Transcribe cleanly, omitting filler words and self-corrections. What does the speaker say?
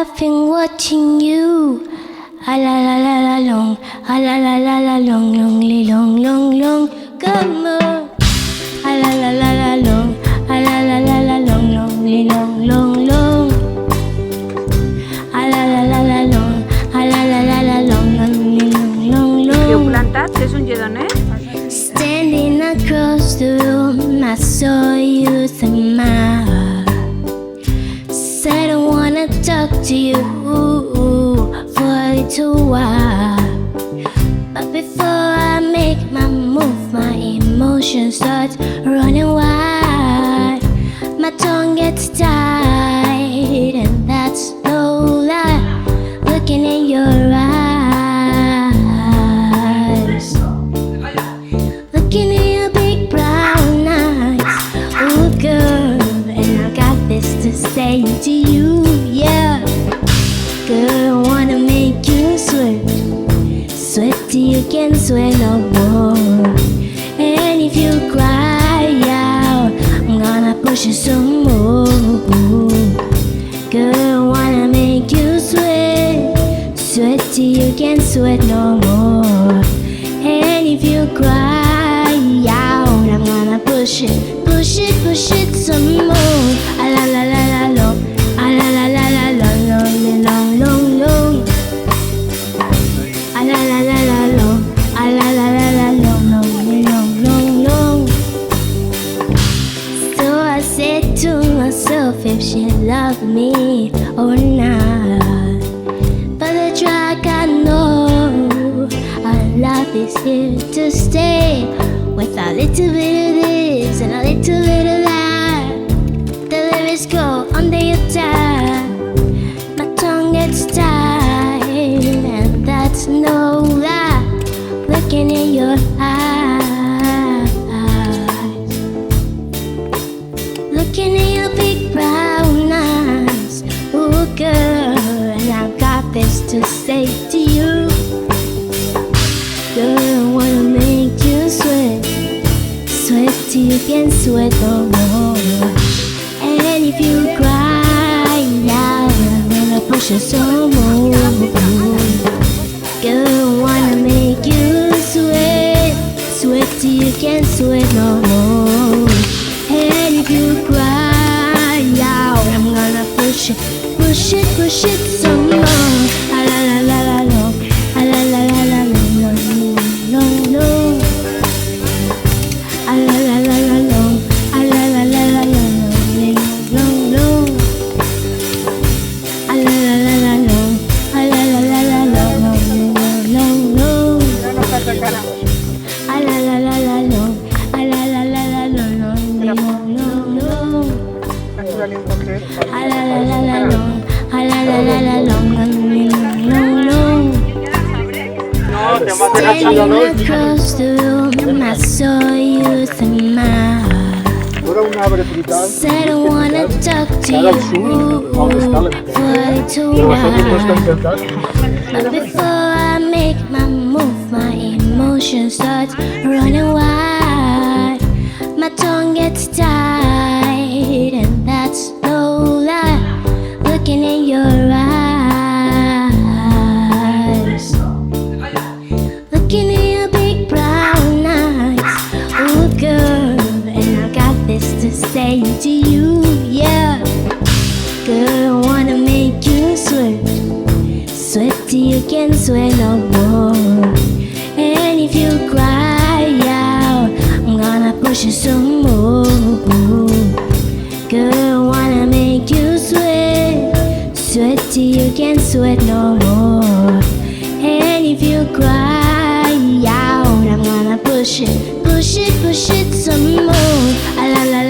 I've been watching you. A la la la la long, a la la la la long, long. Come on. A la la la la long, a la la la la long, long. A la la la la long, a la la la la long, long. Que heu plantat és un lledoner? Standing across the room, I saw you smile. Said I wanna talk to you for a little while. But before I make my move, my emotions start running wild. My tongue gets tied, and that's no lie. Looking in your eyes, looking in your big brown eyes. Oh girl, and I got this to say to you, yeah. Girl, I wanna make you sweat till you can't sweat no more. And if you cry out, I'm gonna push you some more. Girl, I wanna make you sweat till you can't sweat no more. And if you cry out, I'm gonna push it some more. A la la la la long, a la la la la long. A la la la la long, a la la la la long. So I said to myself if she loved me or not. But the track I know, our love is here to stay. With a little bit of this and a little bit of that, the lyrics go under your tab. My tongue gets tied, and that's no lie. Looking in your eyes, looking in your big brown eyes. Oh girl, and I've got this to say to you. Girl, I wanna make you sweat till you can't sweat no more. And if you cry out, I'm gonna push you some more. Girl, I wanna make you sweat till you can't sweat no more. And if you cry out, I'm gonna push it some more. A la la la la long, a la la la la long. A la la la la long, a la la la la long. A la la la la long, a la la la la long. A la la la la long, a la la la la long. A la la la la long, a la la la la long. Standing across the room, I saw you smile. Said I wanna talk to you for a little while. But before I make my move, my emotions start running wild. My tongue gets tied, and that's no lie. Looking in your eyes, looking in your big brown eyes. Oh girl, and I got this to say to you, yeah. Girl, I wanna make you sweat till you can't sweat no more. And if you cry out, I'm gonna push you some more. Girl, I wanna make you sweat till you can't sweat no more. And if you cry out, I'm gonna push it some more. A la la la